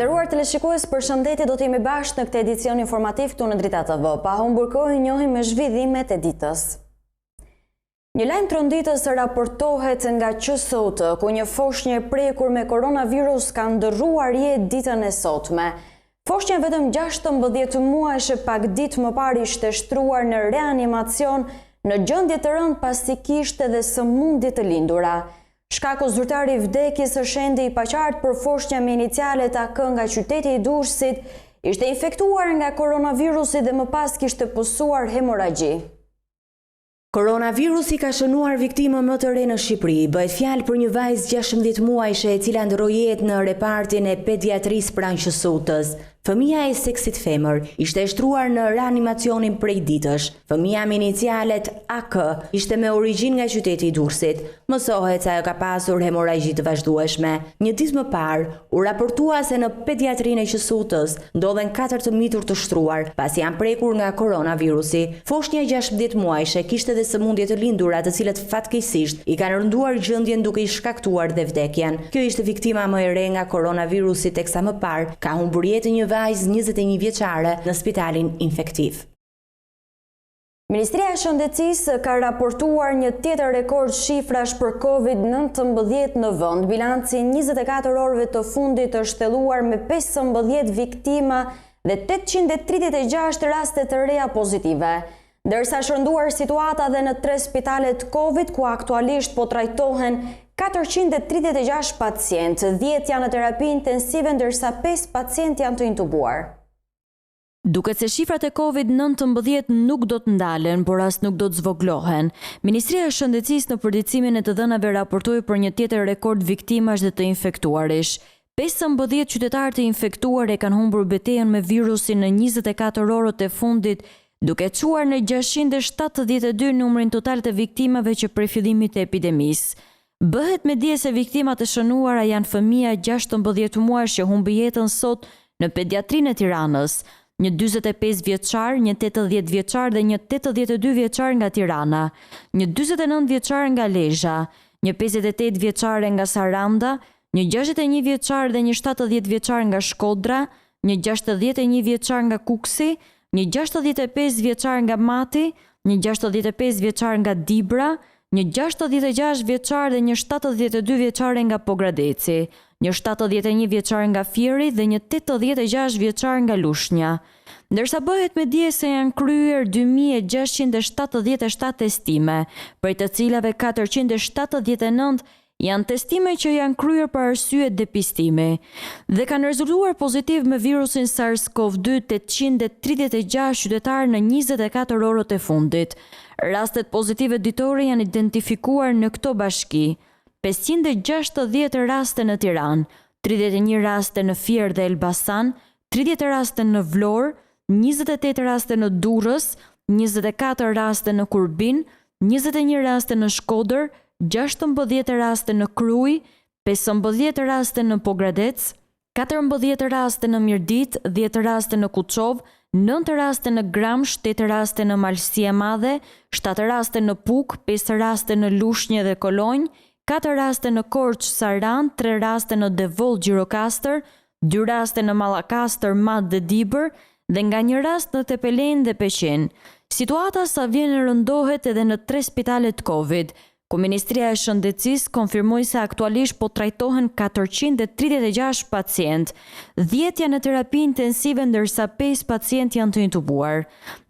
Të nderuar teleshikues, përshëndetje, do të jemi bashkë në këtë edicion informativ këtu në Drita TV. Pa humbur kohë, njohim me zhvillimet e ditës. Një lajm tronditës raportohet nga QSOT, ku një foshnjë e prekur me koronavirus ka ndërruar jetë ditën e sotme. Foshnja vetëm 16 muajshe pak ditë më parë ishte shtruar në reanimacion në gjendje të rëndë pasi kishte dhe sëmundje të lindura. Shkaku zyrtar i vdekjes është ende i paqartë, për foshnja me inicialet AK nga qyteti i Durrësit ishte infektuar nga koronavirusi dhe më pas kishte pësuar hemoragji. Koronavirusi ka shënuar viktimën më të re në Shqipëri. Bëhet fjalë për një vajzë 16 muajshe e cila ndroi jetë në repartin e pediatrisë pranë QSOT-s. Fëmia e seksit femër ishte shtruar në reanimacionin prej ditësh. Fëmia me inicialet AK ishte me origjinë nga qyteti i Durrësit. Mësohet se ajo ka pasur hemoragji të vazhdueshme. Një ditë më parë u raportua se në pediatrinë e QSOT-s ndodhen 4 të mitur të shtruar pasi janë prekur nga koronavirusi. Foshnja 16 muajshe kishte dhe sëmundje të lindura, të cilët fatkeqësisht i kanë rënduar gjendjen duke i shkaktuar dhe vdekjen. Kjo ishte viktima më e re nga koronavirusi, teksa më parë ka humbur jetën një vajzë 21 vjeçare në spitalin infektiv. Ministria e Shëndetësisë ka raportuar një tjetër rekord shifrash për COVID-19 në vend. Bilanci 24 orëve të fundit është thelluar me 15 viktima dhe 836 raste të reja pozitive. Ndërsa shënduar situata dhe në 3 spitalet COVID, ku aktualisht po trajtohen 436 pacient, 10 janë në terapi intensive, ndërsa 5 pacient janë të intubuar. Duket se shifrat e COVID-19 nuk do të ndalen, por as nuk do të zvoglohen. Ministria e Shëndetësisë në përditësimin e të dhënave raportoi për një tjetër rekord viktimash dhe të infektuarish. 15 qytetarë të infektuar e kanë humbur betejën me virusin në 24 orët e fundit, duke çuar në 672 numrin total të viktimave që prej fillimit të epidemisë. Bëhet me dije se viktimat e shënuara janë fëmia 16 muajsh që humbi jetën sot në pediatrinë e Tiranës, një 45 vjeçar, një 80 vjeçar dhe një 82 vjeçar nga Tirana, një 49 vjeçar nga Lezhë, një 58 vjeçare nga Saranda, një 61 vjeçar dhe një 70 vjeçar nga Shkodra, një 61 vjeçar nga Kuksi, një 65 vjeçar nga Mati, një 65 vjeçar nga Dibra, një 66 vjeçar dhe një 72 vjeçare nga Pogradeci, një 71 vjeçar nga Fieri dhe një 86 vjeçar nga Lushnja. Ndërsa bëhet me dije se janë kryer 2677 testime, prej të cilave 479 janë testime që janë kryer për arsye depistimi dhe kanë rezultuar pozitiv me virusin SARS-CoV-2 836 qytetarë në 24 orët e fundit. Rastet pozitive ditore janë identifikuar në këto bashki: 560 raste në Tiranë, 31 raste në Fier dhe Elbasan, 30 raste në Vlorë, 28 raste në Durrës, 24 raste në Kurbin, 21 raste në Shkodër, 16 raste në Krujë, 15 raste në Pogradec, 14 raste në Mirdit, 10 raste në Kuçov, 9 raste në Gramsh, 8 raste në Malësi e Madhe, 7 raste në Puk, 5 raste në Lushnjë dhe Kolonjë, 4 raste në Korçë, Saran, 3 raste në Devoll, Gjirokastër, 2 raste në Mallakastër, Mat dhe Dibër dhe nga një rast në Tepelen dhe Peqin. Situata sa vjen rëndohet edhe në 3 spitalet COVID, ku Ministria e Shëndetësisë konfirmoi se aktualisht po trajtohen 436 pacient, 10 janë në terapi intensive ndërsa 5 pacient janë të intubuar.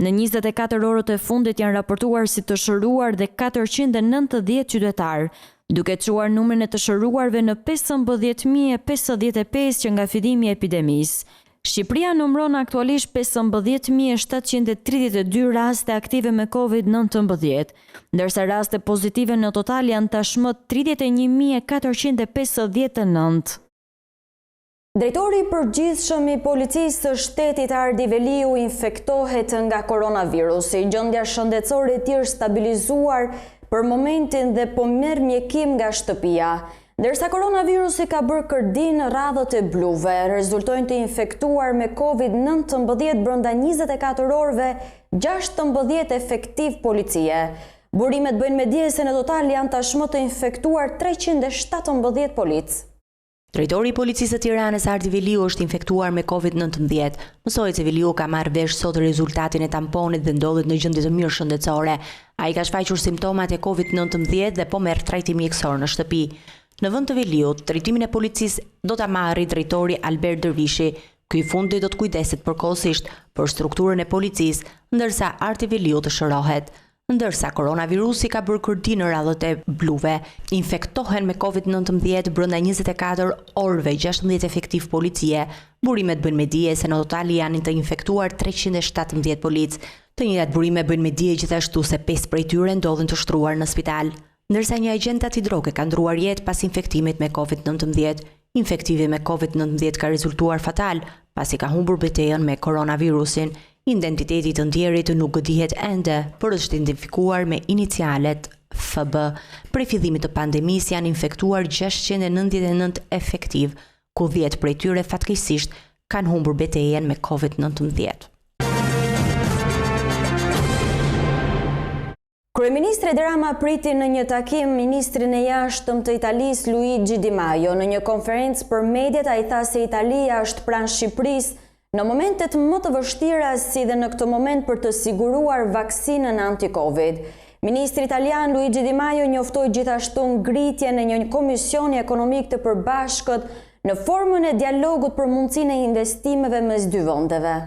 Në 24 orët e fundit janë raportuar si të shëruar dhe 490 qytetarë, duke çuar numrin e të shëruarve në 15.055 që nga fillimi i epidemisë. Shqipëria numëron aktualisht 15.732 raste aktive me COVID-19, ndërsa raste pozitive në total janë tashmë 31.459. Drejtori i përgjithshëm i Policisë së Shtetit Ardi Veliu infektohet nga koronavirusi. Gjendja shëndetësore e tij është stabilizuar për momentin dhe po merr mjekim nga shtëpia. Ndërsa koronavirusi ka bërë kërdin radhët e bluve, rezultojnë të infektuar me COVID-19 brenda 24 orëve 16 efektiv policie. Burimet bëjnë me dije se në total janë tashmë të infektuar 317 policë. Drejtori i Policisë së Tiranës Arti Veliu është infektuar me COVID-19. Mësohet se Veliu ka marrë vesh sot rezultatin e tamponit dhe ndodhet në gjendje të mirë shëndetësore. Ai ka shfaqur simptomat e COVID-19 dhe po merr trajtim mjekësor në shtëpi. Në vend të Veliut, drejtimin e policisë do ta marrë drejtori Albert Dervishi. Ky fundi do të kujdeset përkohësisht për strukturën e policisë, ndërsa Arti Veliu të shërohet. Ndërsa koronavirusi ka bërë kërdi në radhët e bluve, infektohen me COVID-19 brenda 24 orëve 16 efektiv policie. Burimet bëjnë me dije se në total janë të infektuar 317 polic. Të njëjtat burime bëjnë me dije gjithashtu se 5 prej tyre ndodhen të shtruar në spital. Ndërsa një agent antidroge ka ndruar jetë pas infektimit me COVID-19. Infektivi me COVID-19 ka rezultuar fatal pasi ka humbur betejën me koronavirusin. Identiteti të ndjerit nuk dihet ende, por është identifikuar me inicialet FB. Prej fillimit të pandemisë janë infektuar 699 efektiv, ku 10 prej tyre fatkeqësisht kanë humbur betejën me COVID-19. Kryeministri Edi Rama priti në një takim ministrin e jashtëm të Italisë Luigi Di Maio. Në një konferencë për mediat ai tha se Italia është pranë Shqipërisë në momentet më të vështira si dhe në këtë moment për të siguruar vaksinën anti-Covid. Ministri italian Luigi Di Maio njoftoi gjithashtu ngritjen e një komisioni ekonomik të përbashkët në formën e dialogut për mundësinë e investimeve mes dy vendeve.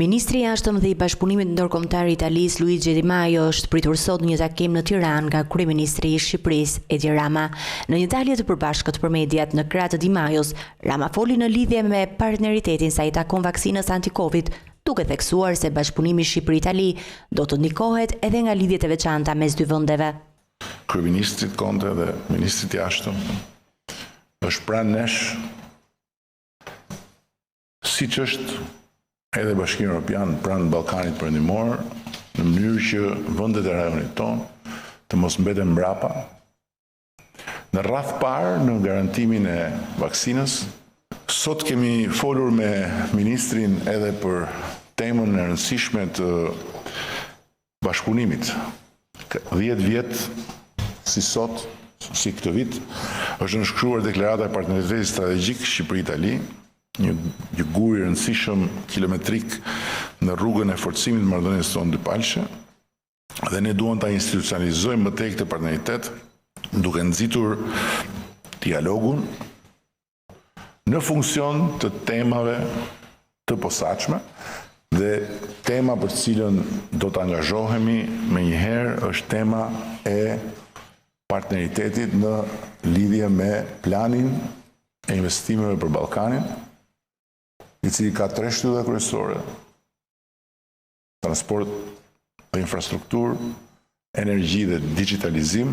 Ministri i Jashtëm dhe i Bashkëpunimit Ndërkombëtar i Italisë Luigi Di Maio është pritur sot në një takim në Tiranë nga kryeministri i Shqipërisë Edi Rama. Në një dalje të përbashkët për mediat në krah të Di Maios, Rama foli në lidhje me partneritetin sa i takon vaksinës anti-Covid, duke theksuar se bashkëpunimi Shqipëri-Itali do të ndikohet edhe nga lidhjet e veçanta mes dy vendeve. Kryeministrit Konte dhe ministrit i Jashtëm është pranë nesh, siç është edhe Bashkimi Evropian pranë Ballkanit Perëndimor, në mënyrë që vendet e rajonit ton të mos mbeten mbrapa. Në radh parë në garantimin e vaksinës, sot kemi folur me ministrin edhe për temën e rëndësishme të bashkëpunimit. 10 vjet si sot, si këtë vit, është nënshkruar deklarata e partneritetit strategjik Shqipëri-Itali, një gur i rëndësishëm kilometrik në rrugën e forcimit të marrëdhënies tonë dypalëshe, dhe ne duam ta institucionalizojmë më tej këtë partneritet, duke nxitur dialogun në funksion të temave të posaçme, dhe tema për cilën do të angazhohemi menjëherë është tema e partneritetit në lidhje me planin e investimeve për Ballkanin, i cili ka 3 shtylla kryesore: transport dhe infrastrukturë, energji dhe digitalizim.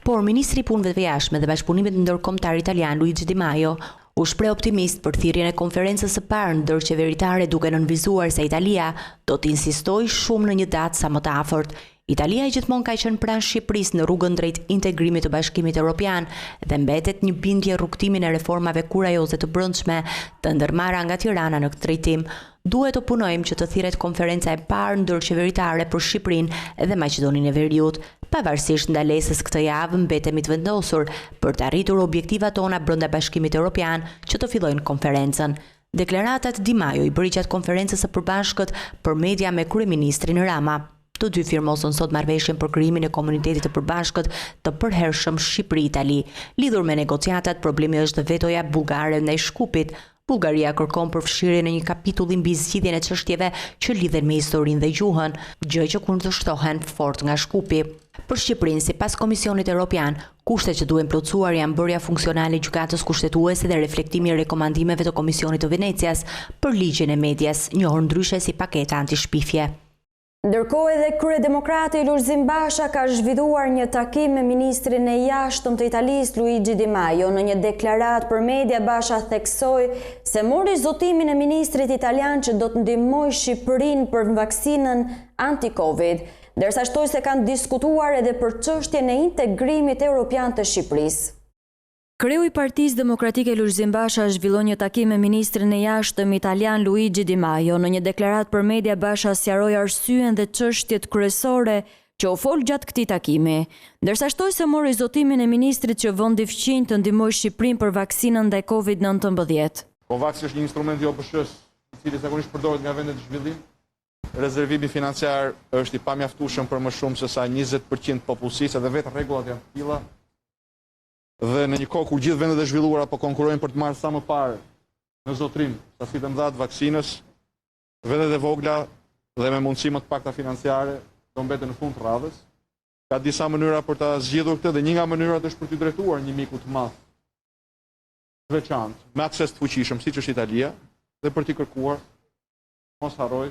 Por ministri i punëve të jashtme dhe bashkëpunimit ndërkombëtar italian Luigi Di Maio u shpreh optimist për thirrjen e konferencës së parë ndërqeveritare, duke nënvizuar se Italia do të insistojë shumë në një datë sa më të afërt. Italia gjithmonë ka qenë pranë Shqipërisë në rrugën drejt integrimit të Bashkimit Evropian dhe mbetet një bindje rrugtimin e reformave kurajoze të brendshme të ndërmarra nga Tirana në këtë drejtim. Duhet të punojmë që të thirret konferenca e parë ndërqeveritare për Shqipërinë dhe Maqedoninë e Veriut. Pavarësisht ndalesës këtë javë, mbetemi të vendosur për të arritur objektivat tona brenda Bashkimit Evropian që të fillojnë konferencën. Deklaratat Di Maio i bëri gjatë konferencës së përbashkët për media me kryeministrin Rama. Të dy firmosën sot marrëveshjen për krijimin e komunitetit të përbashkët të përhershëm Shqipëri-Itali. Lidhur me negociatat, problemi është vetoja bullgare ndaj Shkupit. Bullgaria kërkon përfshirjen në një kapitull mbi zgjidhjen e çështjeve që lidhen me historinë dhe gjuhën, gjë që kundërshtohen fort nga Shkupi. Për Shqipërinë, sipas Komisionit Evropian, kushtet që duhen plotësuar janë bërja funksionale e gjykatës kushtetuese dhe reflektimi i rekomandimeve të Komisionit të Venecias për ligjin e medias, njohur ndryshe si paketa antishpifje. Ndërkohë edhe kryedemokrati Lulzim Basha ka zhvilluar një takim me ministrin e jashtëm të Italisë Luigi Di Maio. Në një deklaratë për media, Basha theksoi se mori zotimin e ministrit italian që do të ndihmojë Shqipërinë për vaksinën anti-Covid, ndërsa shtoi se kanë diskutuar edhe për çështjen e integrimit evropian të Shqipërisë. Kreu i Partisë Demokratike Lulzim Basha zhvilloi një takim me ministrin e jashtëm italian Luigi Di Maio. Në një deklaratë për media, Basha sqaroi arsyeën dhe çështjet kryesore që u fol gjatë këtij takimi, ndërsa shtoi se mori zotimin e ministrit që vendi fqinj të ndihmojë Shqipërinë për vaksinën ndaj COVID-19. COVAX është një instrument i OBSH-s, i cili zakonisht përdoret nga vendet në zhvillim. Rezervimi financiar është i pamjaftueshëm për më shumë se sa 20% popullsisë dhe vetë rregullat janë të tilla. Dhe në një kohë kur gjithë vendet e zhvilluara po konkurrojnë për të marrë sa më parë në zotrim sasitë e mëdha të vaksinës, vendet e vogla dhe me mundësi më të pakta financiare do mbeten në fund të radhës. Ka disa mënyra për ta zgjidhur këtë dhe një nga mënyrat është për t'i drejtuar një miku të madh të veçantë, me akses të fuqishëm siç është Italia, dhe për t'i kërkuar mos harroj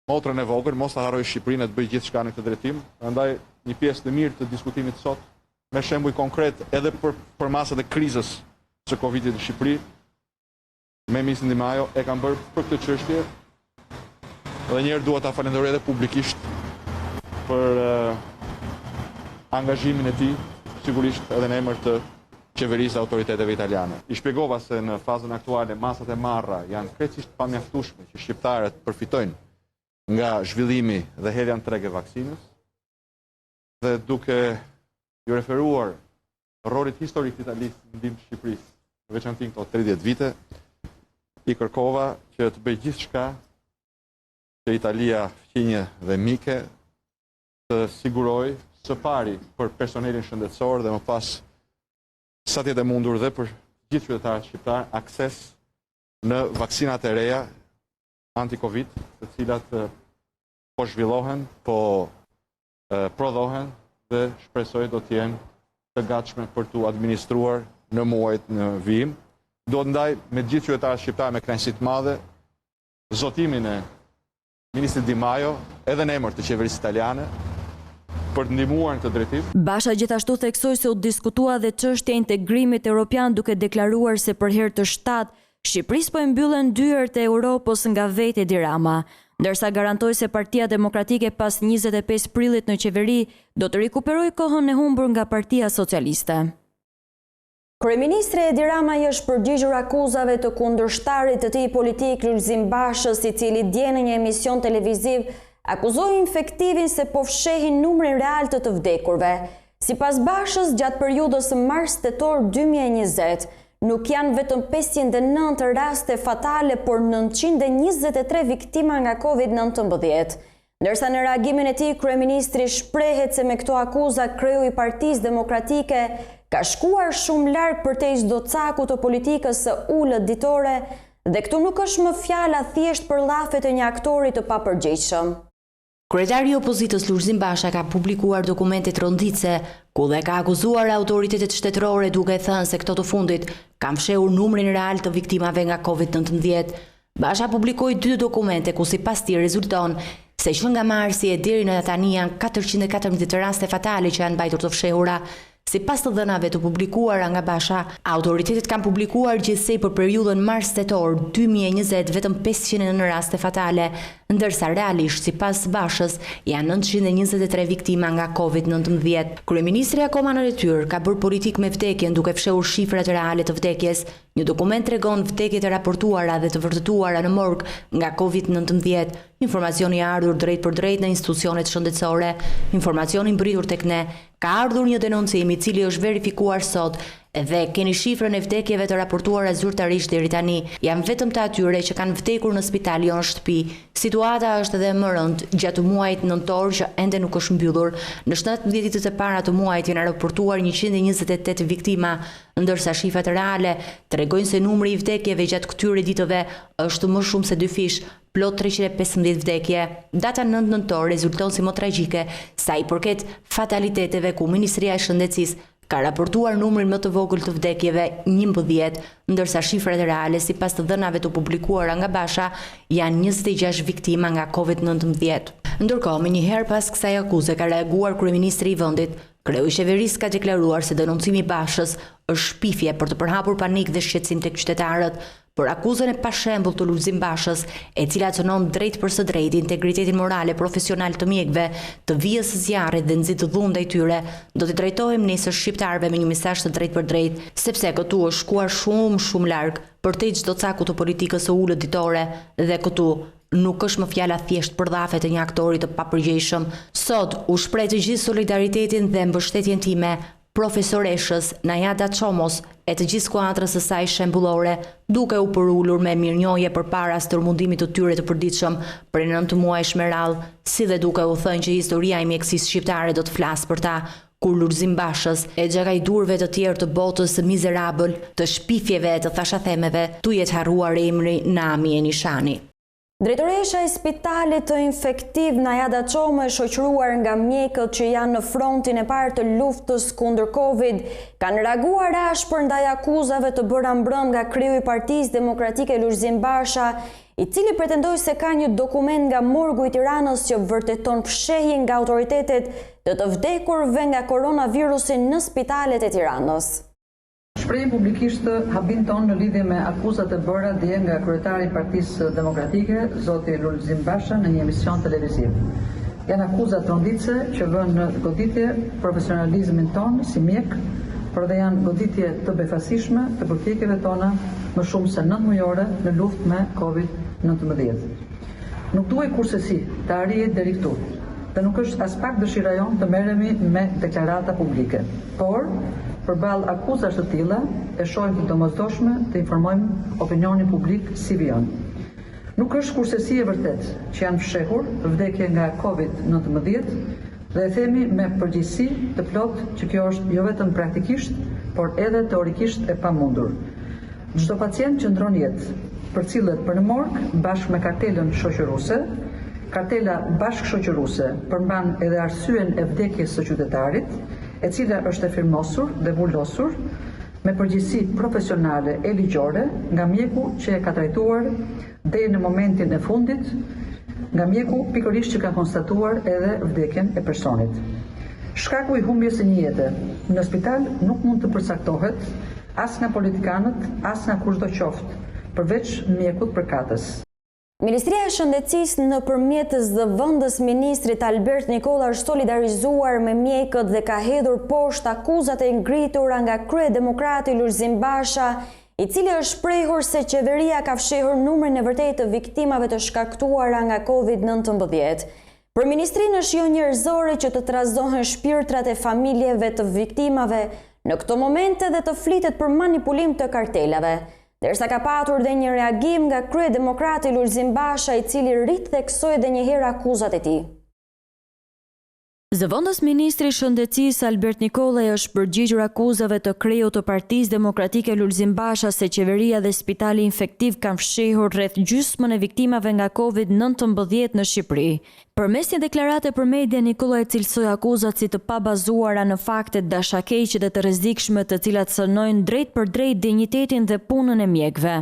motrën e vogël, mos ta harroj Shqipërinë të bëjë gjithçka në këtë drejtim. Prandaj një pjesë të mirë të diskutimit sot me shembuj konkret edhe për masat e krizës së Covidit në Shqipëri, me ministrin Di Maio e kanë bërë për këtë çështje. Dhe njerë dua ta falenderoj edhe publikisht për angazhimin e tij, sigurisht edhe në emër të qeverisë dhe autoriteteve italiane. I shpjegova se në fazën aktuale masat e marra janë krejtësisht pamjaftueshme që shqiptarët përfitojnë nga zhvillimi dhe hedhja në treg e vaksinës, dhe duke ju referuar rolit historik të Italisë në ndihmë të Shqipërisë, në veçantë këto 30 vite, i kërkova që të bëjë gjithçka që Italia fqinje dhe mike të siguroj së pari për personelin shëndetësor dhe më pas sa tjetë e mundur dhe për gjithë qytetarët shqiptar akses në vaksinat e reja anti-Covid, të cilat po zhvillohen, po prodhohen dhe shpresoj do të jenë të gatshme për t'u administruar në muajt në vijim. Do të ndaj me gjithë qytetarët shqiptar me kënaqësi të madhe zotimin e ministrit Di Maio edhe në emër të qeverisë italiane për të ndihmuar në këtë drejtim. Basha gjithashtu theksoi se u diskutua dhe çështja e integrimit evropian, duke deklaruar se për herë të shtatë Shqipërisë po e mbyllen dyert e Europës nga vetë Edi Rama, ndërsa garantoi se Partia Demokratike pas 25 prillit në qeveri do të rikuperojë kohën e humbur nga Partia Socialiste. Kryeministri Edi Rama i është përgjigjur akuzave të kundërshtarit të tij politik Lulzim Bashës, i cili dje në një emision televiziv akuzoi infektivin se po fshehin numrin real të vdekurve. Sipas Bashës, gjatë periudhës mars-tetor 2020, nuk janë vetëm 509 raste fatale, por 923 viktima nga COVID-19. Ndërsa në reagimin e tij, kryeministri shprehet se me këto akuza kreu i Partisë Demokratike ka shkuar shumë larg përtej çdo caku të politikës së ulët ditore, dhe këtu nuk është më fjala thjesht për llafe të një aktori të papërgjegjshëm. Kryetari i opozitës Lulzim Basha ka publikuar dokumente rrondice ku dhe ka akuzuar autoritetet shtetërore, duke thënë se këto të fundit kanë fshehur numrin real të viktimave nga COVID-19. Basha publikoi 2 dokumente ku sipas tij rezulton se që nga marsi e deri në tani janë 414 raste fatale që janë mbajtur të fshehura. Sipas të dhënave të publikuara nga Basha, autoritetet kanë publikuar gjithsej për periudhën mars-tetor 2020 vetëm 509 raste fatale, ndërsa realisht sipas Bashës janë 923 viktima nga COVID-19. Kryeministri akoma në detyrë ka bërë politikë me vdekjen, duke fshehur shifrat reale të vdekjes. Një dokument tregon vdekjet e raportuara dhe të vërtetuara në morg nga COVID-19. Informacioni i ardhur drejt për drejt në institucionet shëndetësore. Informacioni mbritur tek ne ka ardhur një denoncim i cili është verifikuar sot dhe keni shifrën e vdekjeve të raportuara zyrtarisht deri tani. Janë vetëm të atyre që kanë vdekur në spital, jo në shtëpi. Situata është edhe më rënd gjatë muajit nëntor që ende nuk është mbyllur. Në 17 ditët e para të muajit janë raportuar 128 viktima, ndërsa shifrat reale tregojnë se numri i vdekjeve gjatë këtyre ditëve është më shumë se 2 fish, plot 315 vdekje. Data 9 nëntor rezulton si më tragjike sa i përket fataliteteve, ku Ministria e Shëndetësisë ka raportuar numrin më të vogël të vdekjeve 11, ndërsa shifrat reale sipas të dhënave të publikuara nga Basha janë 26 viktima nga COVID-19. Ndërkohë, më njëherë pas kësaj akuze ka reaguar kryeministri i vendit. Kreu i qeverisë ka deklaruar se denoncimi i Bashës është shpifje për të përhapur panik dhe shqetësim tek qytetarët për akuzën e pashembull të Lulzim Bashës, e cila cënon drejt për së drejti integritetin morale profesional të mjekëve, të vijës së zjarrit dhe nxit dhunë ndaj tyre. Do t'i drejtohem nesër shqiptarëve me një mesazh të drejtë për drejtë, sepse këtu është shkuar shumë larg përtej çdo caku të politikës së ulët ditore, dhe këtu nuk është më fjala thjesht për dhafe të një aktori të papërgjegjshëm. Sot u shpreh të gjithë solidaritetin dhe mbështetjen time profesoreshës Najada Çomos e të gjithë skuadrës së saj shembullore, duke u përulur me mirënjohje përpara stërmundimit të tyre të përditshëm për 9 muajsh me radhë, si dhe duke u thënë që historia e mjekësisë shqiptare do të flasë për ta, kur Lulzim Bashës e xhakajdurve të tjerë të botës mizerabël, të shpifjeve, të thashathemeve, tu jetë harruar emri Nami e Nishani. Drejtoresha e Spitalit të Infektiv Najada Çomos, e shoqëruar nga mjekët që janë në frontin e parë të luftës kundër Covid, kanë reaguar ashpër ndaj akuzave të bëra mbrëm nga kreu i Partisë Demokratike Lulzim Basha, i cili pretendoi se ka një dokument nga morgu i Tiranës që vërteton fshehjen nga autoritetet të vdekurve nga koronavirusi në spitalet e Tiranës. Shprehim publikisht habin ton në lidhje me akuzat e bëra dje nga kryetari i Partisë Demokratike, zoti Lulzim Basha, në një emision televiziv. Janë akuzat ronditse që vënë në goditje profesionalizmin ton si mjek, por dhe janë goditje të befasishme të përpjekjeve tona më shumë se 9 mujore në luftë me Covid-19. Nuk duhet kursesi të arrihet deri këtu, dhe nuk është as pak dëshira jon të merremi me deklarata publike, por përballë akuzash të tilla, e shohim të domosdoshme të informojmë opinionin publik si vjen. Nuk është kursesi e vërtet që janë fshehur vdekje nga Covid-19 dhe e themi me përgjegjësi të plotë që kjo është jo vetëm praktikisht, por edhe teorikisht e pamundur. Çdo pacient që ndron jetë, përcillet për në morg bashkë me kartelën shoqëruese. Kartela bashkëshoqëruese përmban edhe arsyen e vdekjes së qytetarit, e cila është e firmosur dhe vullosur me përgjegjësi profesionale e ligjore nga mjeku që e ka trajtuar deri në momentin e fundit, nga mjeku pikërisht që ka konstatuar edhe vdekjen e personit. Shkaku i humbjes së një jete në spital nuk mund të përcaktohet as nga politikanët, as nga kushdo qoftë, përveç mjekut përkatës. Ministria e Shëndetësisë nëpërmjet zëvendës ministrit Albert Nikola është solidarizuar me mjekët dhe ka hedhur poshtë akuzat e ngritura nga kryedemokrati Lulzim Basha, i cili është shprehur se qeveria ka fshehur numrin e vërtetë të viktimave të shkaktuara nga Covid-19. Për ministrinë është jo njerëzore që të trazohen shpirtrat e familjeve të viktimave në këto momente dhe të flitet për manipulim të kartelave. Derisa ka patur dhe një reagim nga kryedemokrati Lulzim Basha, i cili ritheksoi edhe një herë akuzat e tij. Zëvendës ministri i Shëndetësisë Albert Nikollaj është përgjigjur akuzave të kreut të Partisë Demokratike Lulzim Basha se qeveria dhe Spitali Infektiv kanë fshehur rreth gjysmën e viktimave nga Covid-19 në Shqipëri. Përmes një deklarate për media, Nikollaj cilësoi akuzat si të pabazuara në fakte dashakeqe dhe të rrezikshme, të cilat sënojnë drejt për drejt dinjitetin dhe punën e mjekëve.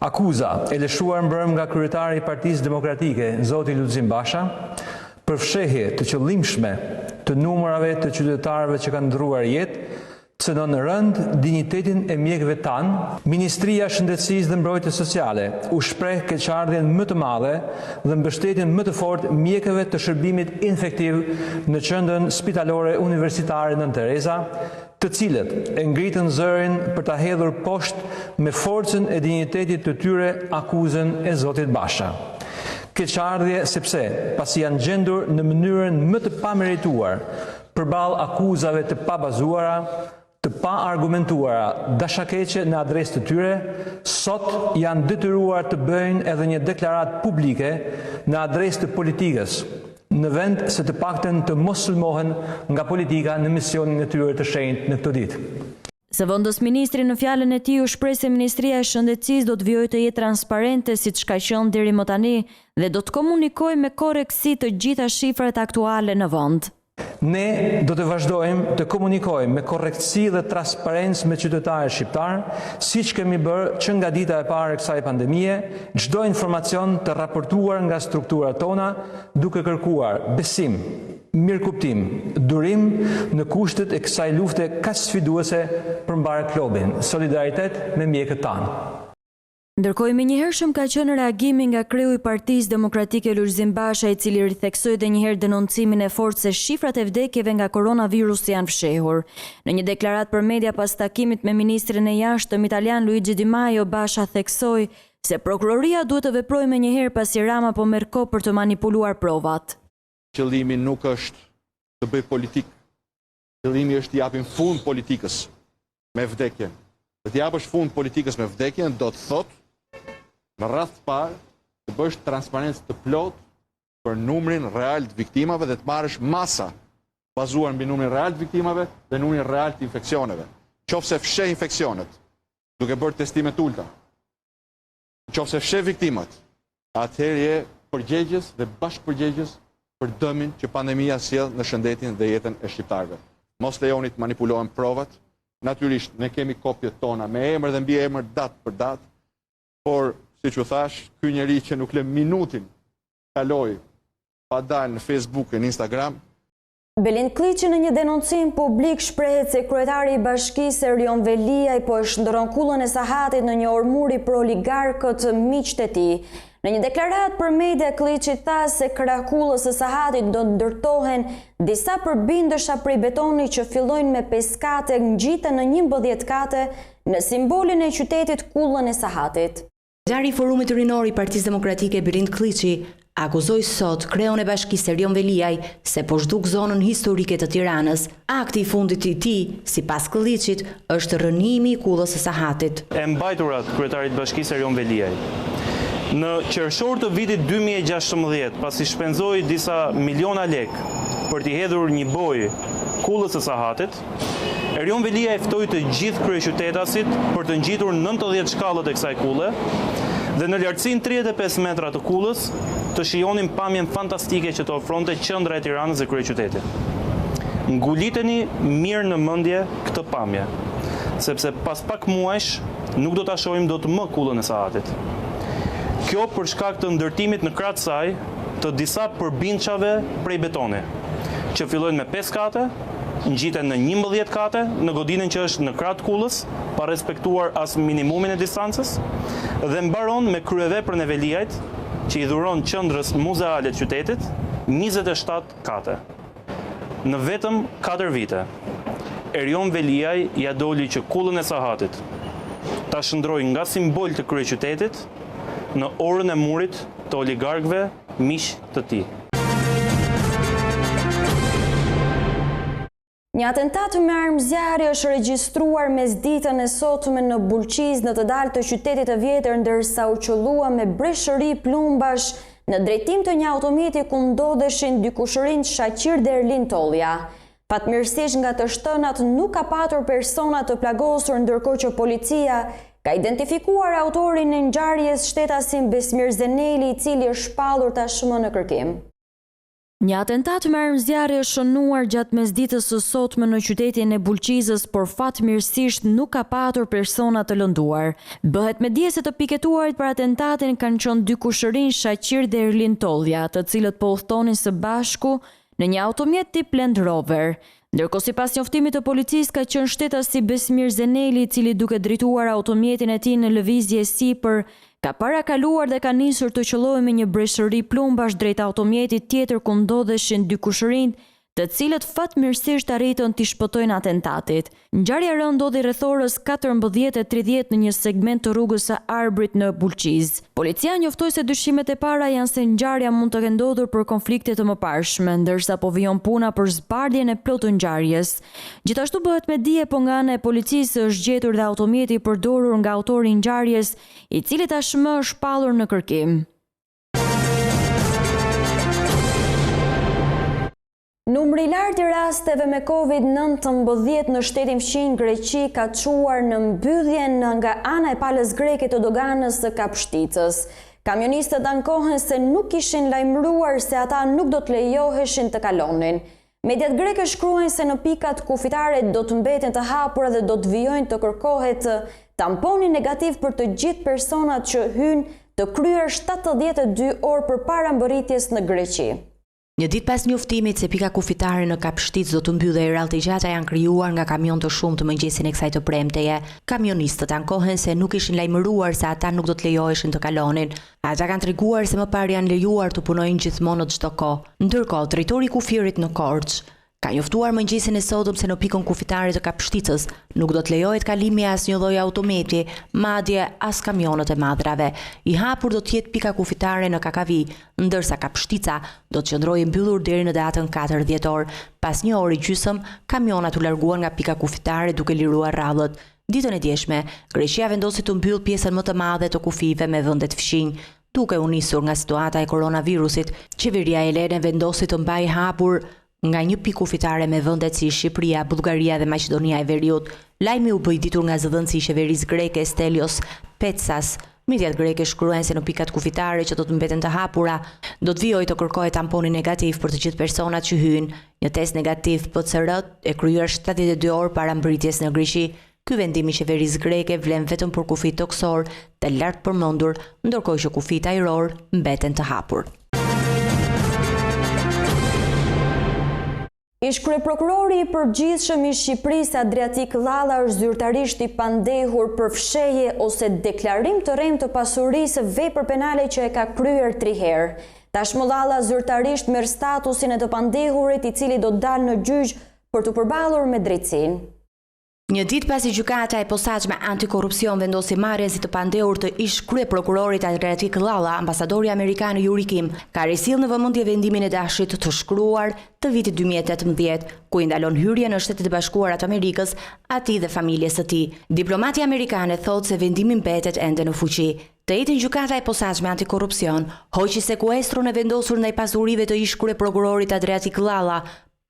Akuza e lëshuar mbrëm nga kryetari i Partisë Demokratike, zoti Lulzim Basha, për fshehje të qëllimshme të numrave të qytetarëve që kanë ndruar jetë, cënon rënd dinjitetin e mjekëve tanë. Ministria e Shëndetësisë dhe Mbrojtjes Sociale u shpreh keqardhjen më të madhe dhe mbështetjen më të fortë mjekëve të shërbimit infektiv në qendrën spitalore universitare Nën Tereza, të cilët e ngritën zërin për ta hedhur poshtë me forcën e dinjitetit të tyre akuzën e zotit Basha. Keqardhje sepse pasi janë gjendur në mënyrën më të pamerituar përballë akuzave të pabazuara, të paargumentuara, dashakeqe në adresë të tyre, sot janë detyruar të bëjnë edhe një deklaratë publike në adresë të politikës, në vend se të paktën të mos sulmohen nga politika në misionin e tyre të shenjtë në këtë ditë. Zëvendës ministri në fjalën e tij u shpreh se Ministria e Shëndetësisë do të vijojë të jetë transparente siç ka qenë deri më tani dhe do të komunikojë me korrektësi të gjitha shifrat aktuale në vend. Ne do të vazhdojmë të komunikojmë me korrektësi dhe transparencë me qytetarët shqiptarë, siç kemi bërë që nga dita e parë e kësaj pandemie, çdo informacion të raportuar nga strukturat tona, duke kërkuar besim, mirëkuptim, durim në kushtet e kësaj lufte kaq sfiduese për mbar klubin, solidaritet me mjekët tanë. Ndërkohë, menjëhershëm ka qenë reagimi nga kreu i Partisë Demokratike Lulzim Basha, i cili ritheksoi edhe një herë denoncimin e fortë se shifrat e vdekjeve nga koronavirusi janë fshehur. Në një deklaratë për media pas takimit me ministrin e jashtëm italian Luigi Di Maio, Basha theksoi se prokuroria duhet të veprojë menjëherë pasi Rama po merr kohë për të manipuluar provat. Qëllimi nuk është të bëj politikë. Qëllimi është të japim fund politikës me vdekjen. Dhe të japësh fund politikës me vdekjen do të thotë në rast të parë të bësh transparencë të plotë për numrin real të viktimave dhe të marrësh masa bazuar mbi numrin real të viktimave dhe numrin real të infeksioneve. Qofse fsheh infeksionet, duke bërë testimet ulta, qofse fsheh viktimat, atëherë je përgjegjës dhe bashkëpërgjegjës për dëmin që pandemia sjell në shëndetin dhe jetën e shqiptarëve. Mos lejoni të manipulohen provat. Natyrisht, ne kemi kopjet tona me emër dhe mbi emër datë për datë, por, siç u thash, ky njeri që nuk lë minutin kaloi pa dalë në Facebook e në Instagram. Belind Kliqi në një denoncim publik shprehet se kryetari i bashkisë Erion Veliaj po e shndërron kullën e sahatit në një ormuri për oligarkët miqtë e tij. Në një deklaratë për media, Kliqi tha se krah kullës së sahatit do të ndërtohen disa përbindësha prej betoni që fillojnë me 5 kate, ngjiten në 11 kate në simbolin e qytetit kullën e sahatit. Kryetari i Forumit Rinor i Partisë Demokratike Belind Kliqi akuzoi sot kreun e bashkisë Erion Veliaj se po zhduk zonën historike të Tiranës. Akti i fundit i tij, sipas Kliqit, është rënimi i kullës së sahatit. E mbajturat kryetarit bashkisë Erion Veliaj. Në qershor të vitit 2016, pasi shpenzoi disa miliona lek për t'i hedhur një bojë kullës së sahatit, Erion Veliaj ftoi të gjithë kryeqytetasit për të ngjitur 90 shkallët e kësaj kulle dhe në lartësinë 35 metra të kullës të shijonin pamjen fantastike që të ofronte qendra e Tiranës dhe kryeqyteti. Nguliteni mirë në mendje këtë pamje, sepse pas pak muajsh nuk do ta shohim dot më kullën e sahatit. Kjo për shkak të ndërtimit në krahët saj të disa përbindshave prej betoni, që fillojnë me 5 kate, ngjiten në 11 kate në godinën që është në krah të kullës, pa respektuar as minimumin e distancës, dhe mbaron me kryeveprën e Veliajt, që i dhuron qendrës muzeale të qytetit 27 kate. Në vetëm 4 vite, Erion Veliaj ja doli që kullën e sahatit ta shndroi nga simbol të kryeqytetit në orën e murit të oligarkëve miq të tij. Një atentat me armë zjarri është regjistruar mesditën e sotme në Bulqiz në të dalë të qytetit të vjetër, ndërsa u qëllua me breshëri plumbash në drejtim të një automjeti ku ndodheshin dy kushërinj Shaqir dhe Erlin Tollja. Fatmirësisht nga të shtënat nuk ka patur persona të plagosur, ndërkohë që policia ka identifikuar autorin e ngjarjes, shtetasin Besmir Zeneli, i cili është shpallur tashmë në kërkim. Një atentat me armë zjarri është shënuar gjatë mesditës së sotme në qytetin e Bulqizës, por fatmirësisht nuk ka patur persona të lënduar. Bëhet me dije se të piketuarit për atentatin kanë qenë dy kushërinj Shaqir dhe Erlin Tollja, të cilët po udhtonin së bashku në një automjet tip Land Rover. Ndërkohë sipas njoftimit të policisë ka qenë shtetasi Besmir Zeneli, i cili duke drejtuar automjetin e tij në lëvizje sipër, ka parakaluar dhe ka nisur të qëllohej me një breshëri plumbash drejt automjetit tjetër ku ndodheshin dy kushërinj, të cilët fatmirësisht arritën t'i shpëtojnë atentatit. Ngjarja e rëndë ndodhi rreth orës 14:30 në një segment të rrugës së Arbrit në Bulqiz. Policia njoftoi se dyshimet e para janë se ngjarja mund të ketë ndodhur për konflikte të mëparshme, ndërsa po vijon puna për zbardhjen e plotë të ngjarjes. Gjithashtu bëhet me dije po nga ana e policisë është gjetur dhe automjeti i përdorur nga autori i ngjarjes, i cili tashmë është shpallur në kërkim. Numri i lartë i rasteve me COVID-19 në shtetin fqinj Greqi ka çuar në mbylljen nga ana e palës greke të doganës së Kapshticës. Kamionistët ankohen se nuk kishin lajmëruar se ata nuk do të lejoheshin të kalonin. Mediat greke shkruajnë se në pikat ku fitaret do të mbeten të hapura dhe do të vijojnë të kërkohet tamponi negativ për të gjithë personat që hyjnë të kryer 72 orë përpara mbërritjes në Greqi. Një ditë pas njoftimit se pika kufitare në Kapshticë do të mbyllej, rrallë të gjata janë krijuar nga kamion të shumtë të mëngjesin e kësaj të premteje. Kamionistët ankohen se nuk ishin lajmëruar se ata nuk do të lejoheshin të kalonin. Ata kanë treguar se më parë janë lejuar të punojnë gjithmonë në çdo kohë. Ndërkohë, drejtori i kufirit në Korçë Ka njoftuar mëngjesin e sotëm se në pikën kufitare të Kapshticës nuk do të lejohet kalimi e asnjë lloji autometi, madje as kamionët e madrave. I hapur do të jetë pika kufitare në Kakavi, ndërsa Kapshtica do të qëndrojë mbyllur deri në datën 4 dhjetor. Pas një ore gjysmë, kamionat u larguan nga pika kufitare duke liruar rrallët. Ditën e djeshme, Greqia vendosi të mbyll pjesën më të madhe të kufive me vende të fshinj. Duke u nisur nga situata e koronavirusit, qeveria elene vendosi të mbajë hapur nga një pikë kufitare me vendet si Shqipëria, Bullgaria dhe Maqedonia e Veriut. Lajmi u bë i ditur nga zëdhënësi i qeverisë greke Stelios Petsas. Mediat greke shkruajnë se në pikat kufitare që do të mbeten të hapura, do të vijojë të kërkohet tamponi negativ për të gjithë personat që hyjnë. Një test negativ PCR e kryer 72 orë para mbritjes në Greqi. Ky vendim i qeverisë greke vlen vetëm për kufit toksor të lartë përmendur, ndërkohë që kufit ajror mbeten të hapur. Ish kryeprokurori i përgjithshëm i Shqipërisë Adriatik Llalla është zyrtarisht i pandehur për fshehje ose deklarim të rrem të pasurisë vepër penale që e ka kryer 3 herë. Tashmë Llalla zyrtarisht merr statusin e të pandehurit, i cili do të dalë në gjyq për të përballur me drejtsinë. Një ditë pasi gjykata e posaçme antikorrupsion vendosi marrjen si të pandehur të ish kryeprokurorit Adriatik Llalla, ambasadori amerikan Yuri Kim ka risill në vëmendje vendimin e dashit të shkruar të vitit 2018, ku i ndalon hyrjen në Shtetet e Bashkuara të Amerikës atij dhe familjes së tij. Diplomati amerikanë thotë se vendimi mbetet ende në fuqi. Të njëjtën gjykata e posaçme antikorrupsion hoqi sekuestrun e vendosur ndaj pasurive të ish kryeprokurorit Adriatik Llalla.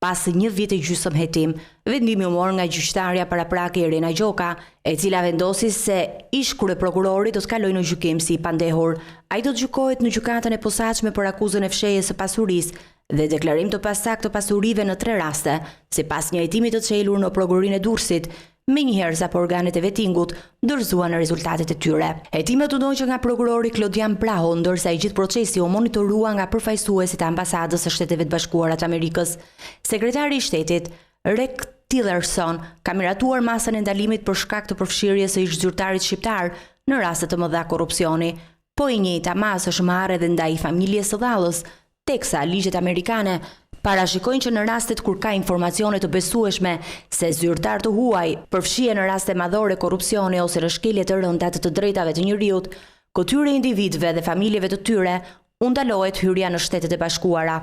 Pas 1 vit e gjysmë hetim, vendimi u mor nga gjyqtarja paraprake Irena Gjoka, e cila vendosi se ish kryeprokurori do të kalojë në gjykim si i pandehur. Ai do të gjykohet në gjykatën e posaçme për akuzën e fshehjes së pasurisë dhe deklarim të pasakt të pasurive në 3 raste, sipas një hetimi të çelur në prokurinë e Durrësit, menjëherë sa organet e vetingut dorëzuan rezultatet e tyre. Hetimet u ndoqën nga prokurori Klodian Praho, ndërsa i gjithë procesi u monitorua nga përfaqësuesit e ambasadës së Shteteve të Bashkuara të Amerikës. Sekretari i shtetit, Rex Tillerson, ka miratuar masën e ndalimit për shkak të përfshirjes së ish zyrtarit shqiptar në raste të mëdha korrupsioni, po e njëjta masë është marrë edhe ndaj familjes së Dhallës, teksa ligjet amerikane parashikojnë që në rastet kur ka informacione të besueshme se zyrtar të huaj përfshihen në raste madhore korrupsioni ose në shkelje të rënda të drejtave të njerëzit, këtyre individëve dhe familjeve të tyre u ndalohet hyrja në Shtetet e Bashkuara.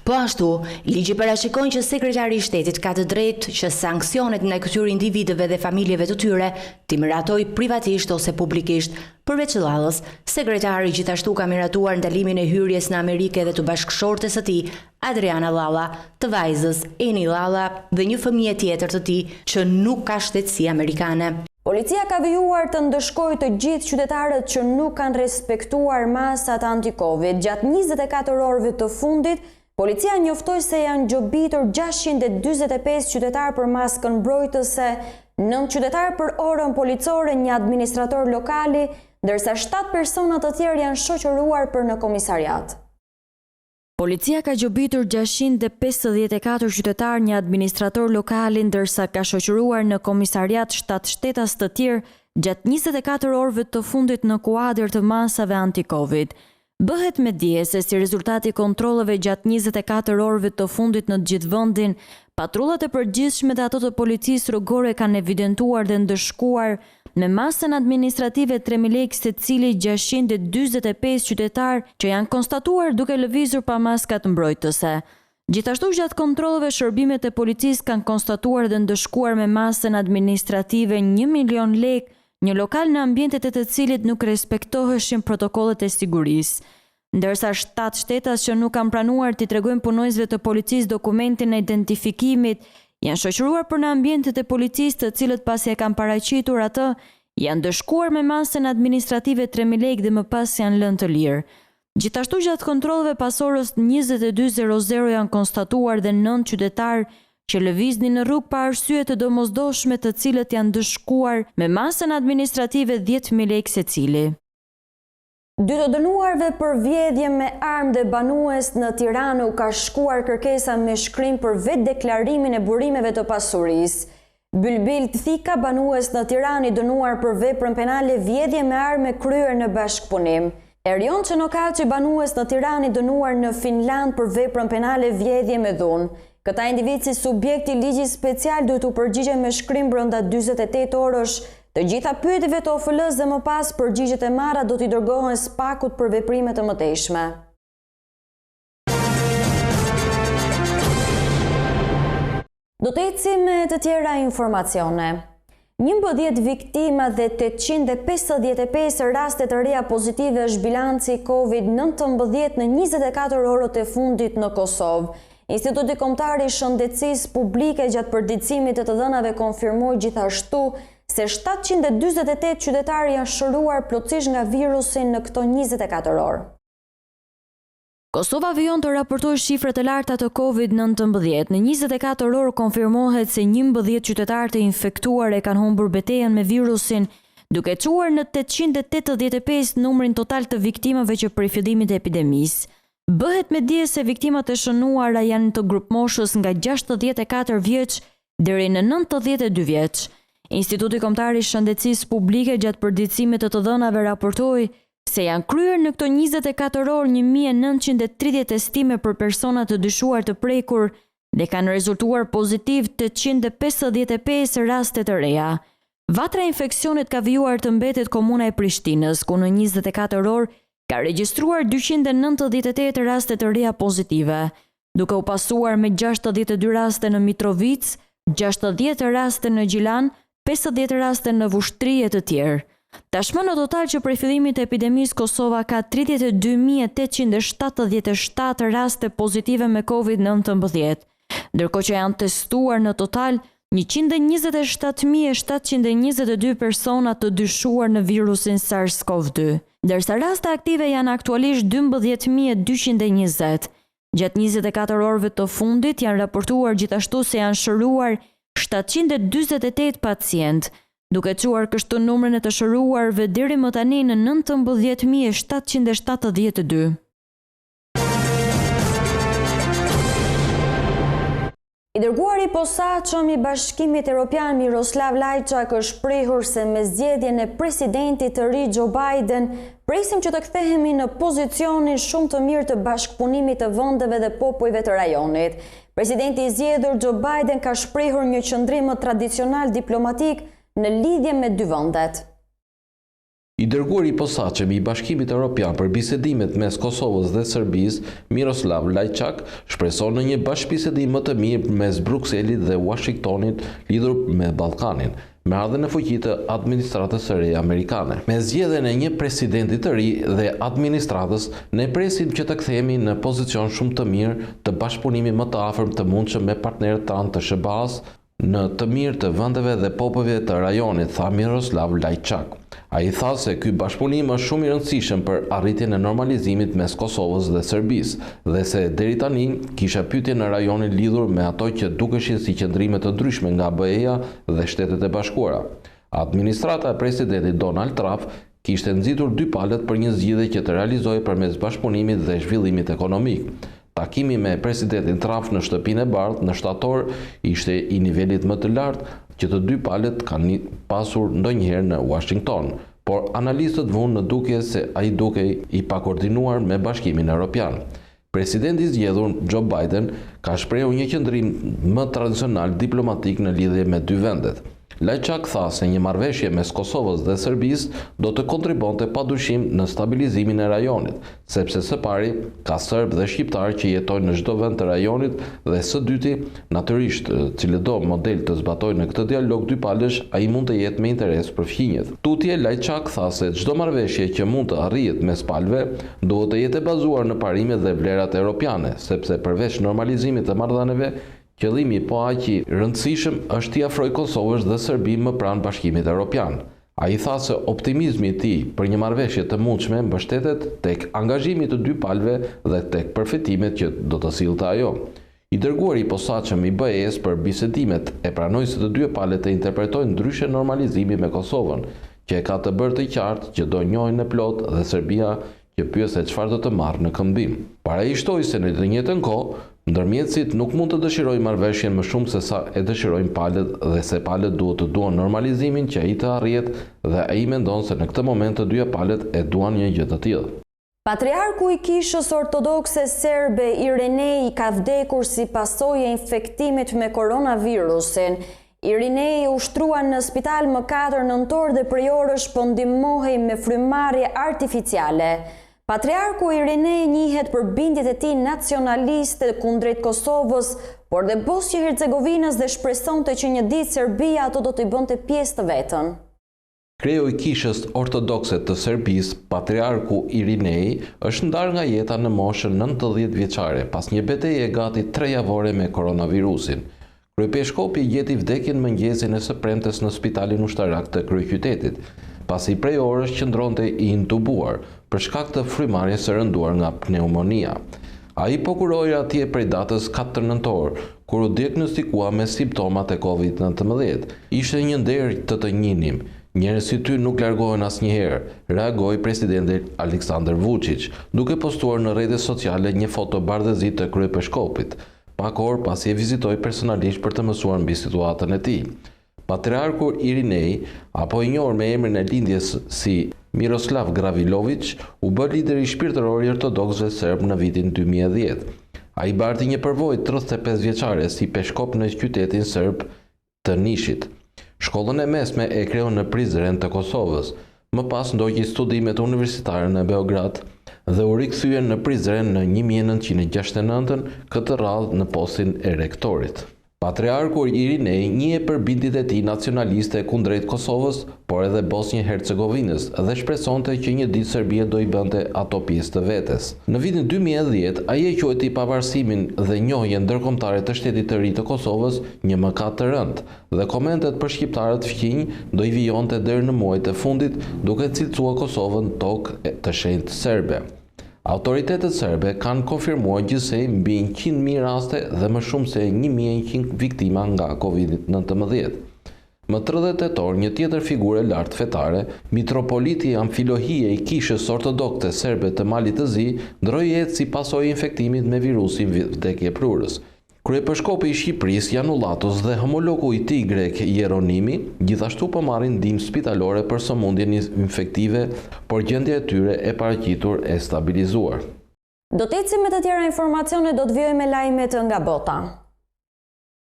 Po ashtu, ligji parashikon që sekretari i shtetit ka të drejtë që sanksionet ndaj këtyre individëve dhe familjeve të tyre t'i miratojë privatisht ose publikisht. Përveç Llallës, sekretari gjithashtu ka miratuar ndalimin e hyrjes në Amerikë dhe të bashkëshortes së tij, Adriana Llalla, të vajzës Eni Llalla dhe një fëmijë tjetër të tij që nuk ka shtetësi amerikane. Policia ka vijuar të ndëshkojë të gjithë qytetarët që nuk kanë respektuar masat anti-Covid. Gjatë 24 orëve të fundit, policia njoftoi se janë gjobitur 645 qytetarë për maskën mbrojtëse, 9 qytetarë për orën policore, një administrator lokali, ndërsa 7 persona të tjerë janë shoqëruar për në komisariat. Policia ka gjobitur 654 qytetar, një administrator lokali, ndërsa ka shoqëruar në komisariat 7 shtetas të tjerë gjatë 24 orëve të fundit në kuadër të masave anti-Covid. Bëhet me dije se si rezultati kontrolleve gjatë 24 orëve të fundit në gjithë vendin, patrullat e përgjithshme dhe ato të policisë rrugore kanë evidentuar dhe ndëshkuar me masën administrative 3.000 lekë secili 645 qytetar që janë konstatuar duke lëvizur pa maskat mbrojtëse. Gjithashtu gjatë kontrolleve shërbimet e policisë kanë konstatuar dhe ndëshkuar me masën administrative 1 milion lekë një lokal në ambientet e të cilit nuk respektoheshin protokollet e sigurisë. Ndërsa 7 shtetas që nuk kanë pranuar t'i tregojnë punojësve të policisë dokumentin e identifikimit, janë shoqëruar për në ambientet e policisë të cilët pasi e kanë paraqitur atë, janë dëshkuar me masën administrative 3.000 lekë dhe më pas janë lënë të lirë. Gjithashtu gjatë kontrolleve pas orës 22:00 janë konstatuar dhe 9 qytetarë që lëviznin në rrugë pa arsye të domosdoshme të cilët janë dëshkuar me masën administrative 10.000 lekë secili. 2 të dënuarve për vjedhje me armë dhe banues në Tiranë u ka shkuar kërkesa me shkrim për vetë deklarimin e burimeve të pasurisë. Bylbil Thika, banues në Tiranë, i dënuar për veprën penale vjedhje me armë kryer në bashkëpunim. Erion Çenokaçi, banues në Tiranë, i dënuar në Finland për veprën penale vjedhje me dhunë. Këta individ si subjekti ligji special duhet u përgjigjen me shkrim brenda 48 orësh. Të gjitha pyetjeve të OFL-s dhe më pas përgjigjet e marra do t'i dërgohen SPAK-ut për veprime të mëtejshme. Do të ecim me të tjera informacione. 11 viktima dhe 855 raste të reja pozitive është bilanci COVID-19 në 24 orët e fundit në Kosovë. Instituti Kombëtar i Shëndetësisë Publike gjatë përditësimit të dhënave konfirmoi gjithashtu se 748 qytetarë janë shëruar plotësisht nga virusi në këto 24 orë. Kosova vijon të raportojë shifra të larta të COVID-19. Në 24 orë konfirmohet se 11 qytetarë të infektuar e kanë humbur betejën me virusin, duke çuar në 885 numrin total të viktimave që prej fillimit të epidemisë. Bëhet me dije se viktimat e shënuara janë të grupmoshës nga 64 vjeç deri në 92 vjeç. Instituti Kombëtar i Shëndetësisë Publike gjatë përditësimit të dhënave raportoi se janë kryer në këto 24 orë 1930 testime për persona të dyshuar të prekur dhe kanë rezultuar pozitiv 855 raste të reja. Vatra e infeksionit ka vijuar të mbetet komuna e Prishtinës, ku në 24 orë ka regjistruar 298 raste të reja pozitive, duke u pasuar me 62 raste në Mitrovic, 60 raste në Gjilan, 50 raste në Vushtri e të tjerë. Tashmë në total që prej fillimit të epidemisë Kosova ka 32.877 raste pozitive me COVID-19, ndërkohë që janë testuar në total 127.722 persona të dyshuar në virusin SARS-CoV-2, ndërsa raste aktive janë aktualisht 12.220. Gjatë 24 orëve të fundit janë raportuar gjithashtu se janë shëruar 748 pacient, duke çuar kështu numrin e të shëruarve deri më tani në 19.772. I dërguari i posaçëm i Bashkimit Evropian Miroslav Lajçak është shprehur se me zgjedhjen e presidentit të ri Joe Biden, presim që të kthehemi në pozicionin shumë të mirë të bashkëpunimit të vendeve dhe popujve të rajonit. Presidenti i zgjedhur Joe Biden ka shprehur një qëndrim tradicional diplomatik në lidhje me dy vendet. I dërguari i posaçëm i Bashkimit Evropian për bisedimet mes Kosovës dhe Serbisë, Miroslav Lajçak, shpreson në një bashkëbisedim më të mirë mes Brukselit dhe Washingtonit lidhur me Ballkanin, me ardhen e fuqi të administratës së re amerikane. Me zgjedhjen e një presidenti të ri dhe administratës, ne presim që të kthehemi në pozicion shumë të mirë të bashkëpunimit më të afërt të mundshëm me partnerët tanë të SBA-s në të mirë të vendeve dhe popujve të rajonit, tha Miroslav Lajçak. Ai tha se ky bashkëpunim është shumë i rëndësishëm për arritjen e normalizimit mes Kosovës dhe Serbisë dhe se deri tani kisha pyetje në rajonin lidhur me ato që dukeshin si qëndrime të ndryshme nga BE-ja dhe Shtetet e Bashkuara. Administrata e presidentit Donald Trump kishte nxitur dy palët për një zgjidhje që të realizohej përmes bashkëpunimit dhe zhvillimit ekonomik. Takimi me presidentin Trump në shtëpinë e bardhë në shtator ishte i nivelit më të lartë që të dy palët kanë pasur ndonjëherë në Washington, por analistët vunë në dukje se ai dukej i pakoordinuar me Bashkimin Evropian. Presidenti i zgjedhur Joe Biden ka shprehur një qëndrim më tradicional diplomatik në lidhje me dy vendet. Lajçak tha se një marrëveshje mes Kosovës dhe Serbisë do të kontribonte padyshim në stabilizimin e rajonit, sepse së pari ka serb dhe shqiptar që jetojnë në çdo vend të rajonit dhe së dyti, natyrisht, cilëdo model të zbatojnë në këtë dialog dypalësh, ai mund të jetë me interes për fqinjet. Tutje Lajçak tha se çdo marrëveshje që mund të arrihet mes palëve duhet të jetë bazuar në parimet dhe vlerat europiane, sepse përveç normalizimit të marrëdhënieve, qëllimi po aq i rëndësishëm është t'i afrojë Kosovës dhe Serbisë më pranë Bashkimit Evropian. Ai tha se optimizmi i tij për një marrëveshje të mundshme mbështetet tek angazhimi të dy palëve dhe tek përfitimet që do të sillte ajo. I dërguari i posaçëm i BE-s për bisedimet e pranoi se të dy palët e interpretojnë ndryshe normalizimin me Kosovën, që e ka të bërë të qartë që do njohin në plot dhe Serbia që pyet se çfarë do të marrë në këmbim. Paraqitoi se në të njëjtën kohë ndërmjetësit nuk mund të dëshirojnë marrëveshjen më shumë se sa e dëshirojnë palët dhe se palët duhet të duan normalizimin që ai të arrihet dhe ai mendon se në këtë moment të dyja palët e duan një gjë të tillë. Patriarku i Kishës Ortodokse Serbe Irenei ka vdekur si pasojë e infektimit me koronavirusin. Irenei u shtrua në spital më 4 nëntor dhe prej orësh po ndihmohej me frymarrje artificiale. Patriarku Irenei njihet për bindjet e tij nacionaliste kundrejt Kosovës, por dhe Bosnjë-Hercegovinës dhe shpresonte që një ditë Serbia ato do t'i bënte pjesë të vetën. Kreu i Kishës Ortodokse të Serbisë, Patriarku Irenei, është ndarë nga jeta në moshën 90 vjeçare pas një betejë gati 3 javore me koronavirusin. Kryepeshkopi gjeti vdekjen mëngjesin e së premtes në spitalin ushtarak të kryeqytetit, pasi prej orësh qëndronte i intubuar për shkak të frymarrjes së rënduar nga pneumonia. Ai po kuroi atje prej datës 4 nëntor, kur u diagnostikua me simptomat e COVID-19. Ishte një nder të njihnim. Njerëz si ty nuk largohen asnjëherë, reagoi presidenti Aleksandar Vučić, duke postuar në rrjetet sociale një foto bardhëzi të kryepeshkopit, pak orë pasi e vizitoi personalisht për të mësuar mbi situatën e tij. Patriarku Irenei, apo i njohur me emrin e lindjes si Miroslav Gravilović, u bë lider i shpirtëror i ortodoksëve serb në vitin 2010. Ai barti një përvojë 35 vjeçare si peshkop në qytetin serb të Nishit. Shkollën e mesme e kreu në Prizren të Kosovës, më pas ndoqi studimet universitare në Beograd dhe u rikthye në Prizren në 1969, këtë radhë në postin e rektorit. Patriarku Irenei njihet për bindjet e tij nacionaliste kundrejt Kosovës, por edhe Bosnjë-Hercegovinës dhe shpresonte që një ditë Serbia do i bënte ato pjesë të vetes. Në vitin 2010, ai e quajti pavarësimin dhe njohjen ndërkombëtare të shtetit të ri të Kosovës një mëkat të rëndë, dhe komentet për shqiptarët fqinj do i vijonte deri në muajt e fundit, duke cilësuar Kosovën tokë të shenjtë serbe. Autoritetet serbe kanë konfirmuar gjithsej mbi 100.000 raste dhe më shumë se 1.100 viktima nga COVID-19. Më 30 tetor, një tjetër figurë e lartë fetare, mitropoliti Amfilohije i Kishës Ortodokse Serbe të Malit të Zi, ndroi jetë si pasojë e infektimit me virusin vdekjeprurës. Kryepeshkopi i Shqipërisë Janullatos dhe homologu i tij grek Jeronimi gjithashtu po marrin ndihmë spitalore për sëmundjen infektive, por gjendja e tyre e paraqitur e stabilizuar. Do të ecim me të tjera informacione, do të vijojmë me lajmet nga bota.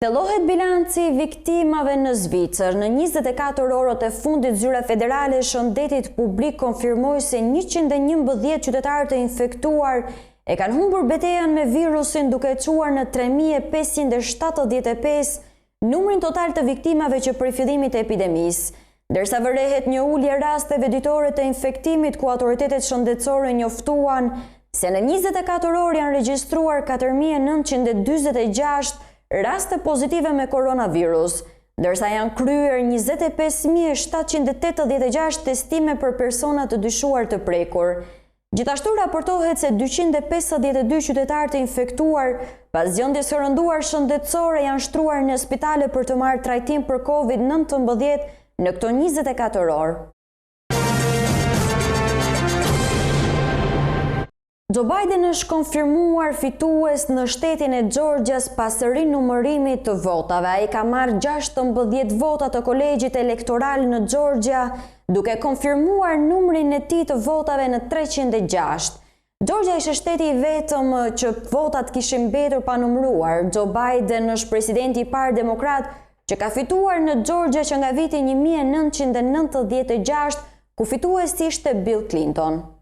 Thellohet bilanci i viktimave në Zvicër. Në 24 orët e fundit, Zyra Federale e Shëndetit Publik konfirmoi se 111 qytetarë të infektuar e kanë humbur betejën me virusin, duke çuar në 3.575 numrin total të viktimave që prej fillimit të epidemisë. Ndërsa vërehet një ulje rasteve ditore të infektimit, ku autoritetet shëndetësore njoftuan se në 24 orë janë regjistruar 4.946 raste pozitive me koronavirus, ndërsa janë kryer 25.786 testime për persona të dyshuar të prekur. Gjithashtu raportohet se 252 qytetarë të infektuar pas gjendjes së rënduar shëndetësore janë shtruar në spitale për të marrë trajtim për COVID-19 në këto 24 orë. Joe Biden është konfirmuar fitues në shtetin e Georgias pas rinumërimit të votave. Ai ka marrë 16 vota të kolegjit elektoral në Georgia, duke konfirmuar numrin e tij të votave në 306. Georgia ishte shteti i vetëm që votat kishin mbetur pa numëruar. Joe Biden është presidenti i parë demokrat që ka fituar në Georgia që nga viti 1996, ku fituesi ishte Bill Clinton.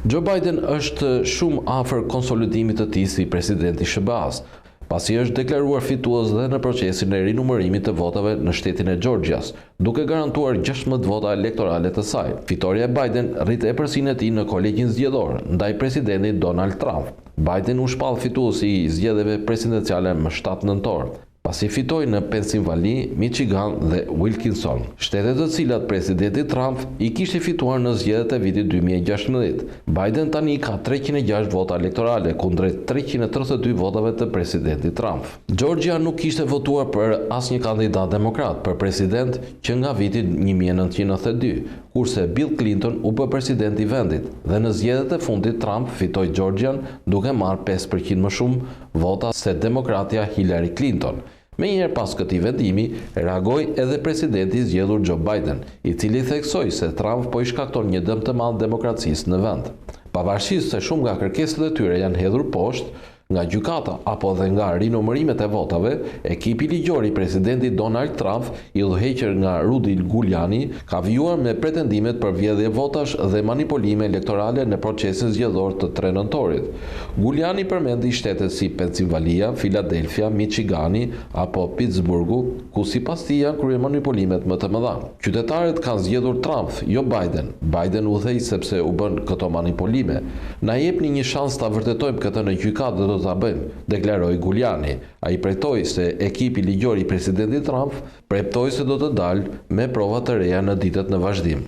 Joe Biden është shumë afër konsolidimit të tij si presidenti SBA-s, pasi është deklaruar fitues dhe në procesin e rinumërimit të votave në shtetin e Georgias, duke garantuar 16 vota elektorale të saj. Fitoria e Biden rrit epërsinë e tij në kolegjin zgjedhor ndaj presidentit Donald Trump. Biden u shpall fituesi i zgjedhjeve presidenciale më 7 nëntor, pasi fitoi në Pennsylvania, Michigan dhe Wilkinson, shtete të cilat presidenti Trump i kishte fituar në zgjedhjet e vitit 2016. Biden tani ka 306 vota elektorale kundrejt 332 votave të presidentit Trump. Georgia nuk kishte votuar për asnjë kandidat demokrat për president që nga viti 1992, kurse Bill Clinton u bë president i vendit, dhe në zgjedhjet e fundit Trump fitoi Georgian duke marrë 5% më shumë vota se demokratja Hillary Clinton. Menjëherë pas këtij vendimi, reagoi edhe presidenti i zgjedhur Joe Biden, i cili theksoi se Trump po i shkakton një dëm të madh demokracisë në vend. Pavarësisht se shumë nga kërkesat e tyre janë hedhur poshtë nga gjykata apo dhe nga rinumërimet e votave, ekipi ligjor i presidentit Donald Trump, i udhëhequr nga Rudy Giuliani, ka vjuar me pretendimet për vjedhje votash dhe manipulime elektorale në procesin zgjedhor të 3 nëntorit. Giuliani përmendi shtete si Pennsylvania, Philadelphia, Michigani apo Pittsburghu, ku sipas tij janë kryer manipulimet më të mëdha. Qytetarët kanë zgjedhur Trump, jo Biden. Biden udhëheq sepse u bën këto manipulime. Na jepni një shans ta vërtetojmë këtë në gjykatë, do ta bëjmë, deklaroi Giuliani. Ai pretoi se ekipi ligjor i presidentit Trump premtoi se do të dalë me prova të reja në ditët në vazhdim.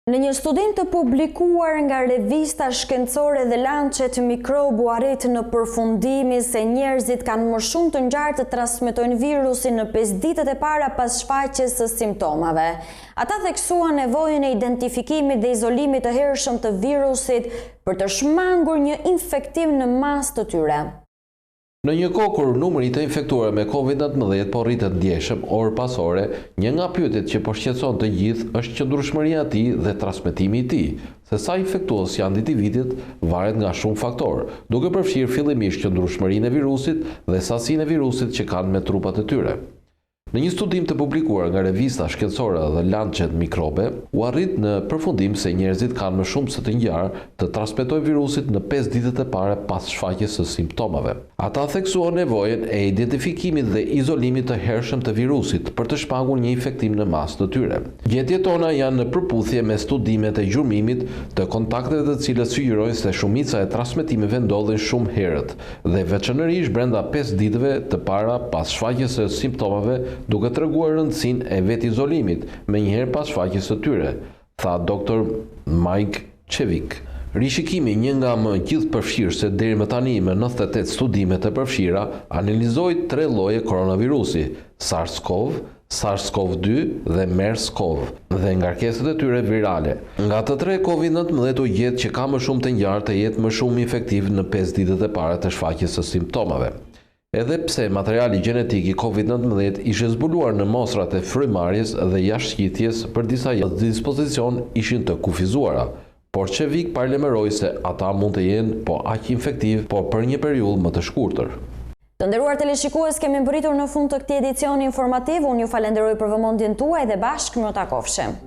Në një studim të publikuar nga revista shkencore The Lancet, Microbe u arrit në përfundimin se njerëzit kanë më shumë të ngjarë të transmetojnë virusin në 5 ditët e para pas shfaqjes së simptomave. Ata theksuan nevojën e identifikimit dhe izolimit të hershëm të virusit për të shmangur një infektim në masë të tyre. Në një kohë kur numri të infektuar me COVID-19 po rritet ndjeshëm orë pas ore, një nga pyetjet që po shqetëson të gjithë është qëndrueshmëria e tij dhe transmetimi i tij. Se sa infektuos janë ditë i vitit varet nga shumë faktorë, duke përfshirë fillimisht qëndrueshmërinë e virusit dhe sasinë e virusit që kanë me trupat e tyre. Në një studim të publikuar nga revista shkencore The Lancet Microbe, u arrit në përfundim se njerëzit kanë më shumë se të ngjarë të transmetojnë virusit në 5 ditët e para pas shfaqjes së simptomave. Ata theksuan nevojën e identifikimit dhe izolimit të hershëm të virusit për të shpangur një infektim në masë të tyre. Gjetjet tona janë në përputhje me studimet e gjurmimit të kontakteve të cilët sugjerojnë se shumica e transmetimeve ndodhin shumë herët dhe veçanërisht brenda 5 ditëve të para pas shfaqjes së simptomave, duke treguar rëndësinë e vet izolimit menjëherë pas shfaqjes së tyre, tha Dr. Mike Chevik. Rishikimi, një nga më gjithëpërfshirëse deri më tani me 98 studime të përfshira, analizoi 3 lloje koronavirusi: SARS-CoV, SARS-CoV-2 dhe MERS-CoV dhe ngarkesat e tyre virale. Nga të 3, COVID-19 u gjet që ka më shumë të ngjarë të jetë më shumë infektiv në 5 ditët e para të shfaqjes së simptomave. Edhe pse materiali gjenetik i COVID-19 ishte zbuluar në mostrat e frymarrjes dhe jashtëqitjes, për disa dispozicion ishin të kufizuara, por Chevik paralajmëroi se ata mund të jenë po aq infektiv, por për një periudhë më të shkurtër. Të nderuar teleshikues, kemi mbërritur në fund të këtij edicioni informativ. Unë ju falenderoj për vëmendjen tuaj dhe bashkë më takofshim.